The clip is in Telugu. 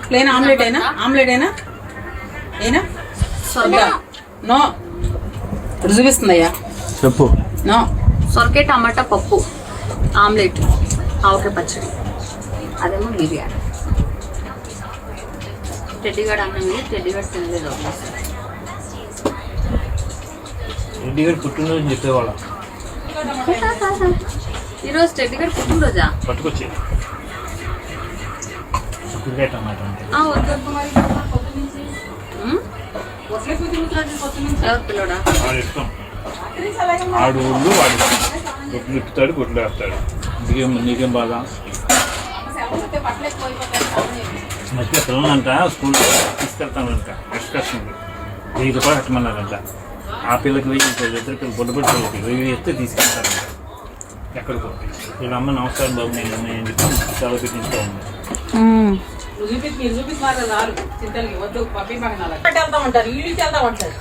ప్లేన్ ఆమ్లెట్ అయినా నో చూపిస్తుందయ్యా చెప్పు. నో సొరకాయ టమాటా పప్పు ఆమ్లెట్ ఆవకాయ పచ్చడి అదేమో బిర్యానీ. టెడ్డీగాడు అన్నం టెడ్డీగాడు తినలేదు. టెడ్డీగాడు పుట్టినరోజు చెప్పేవాళ్ళ. ఈరోజు టెడ్డీగాడు పుట్టినరోజా? పట్టుకొచ్చి చిక్కుడుకాయ టమాటా అంటే ఎవరు పిల్లడా? వాడు ఇష్టం. ఆడు ఊళ్ళు వాడు గుడ్లు ఇప్పుతాడు, గుడ్లు వేస్తాడు. నీకేం బాధ? మధ్య పిల్లలంట స్కూల్లో తీసుకెళ్తానంట ఎక్స్కర్షన్కి 1000 రూపాయలు కట్టమన్నారంట. ఆ పిల్లకి 1000, ఇద్దరు పిల్లలు బొడ్డు పిల్లలకి 1000 ఇస్తే తీసుకెళ్తారంట ఎక్కడికో. వీళ్ళ అమ్మ నమస్కారం బాబు నేను అని చెప్పి సెలవు పెట్టించుతూ ఉంది. చూపిస్తారు చింతలకి వద్దు పప్పి పక్కన వెళ్తా ఉంటారు, వీళ్ళకి వెళ్తా ఉంటారు.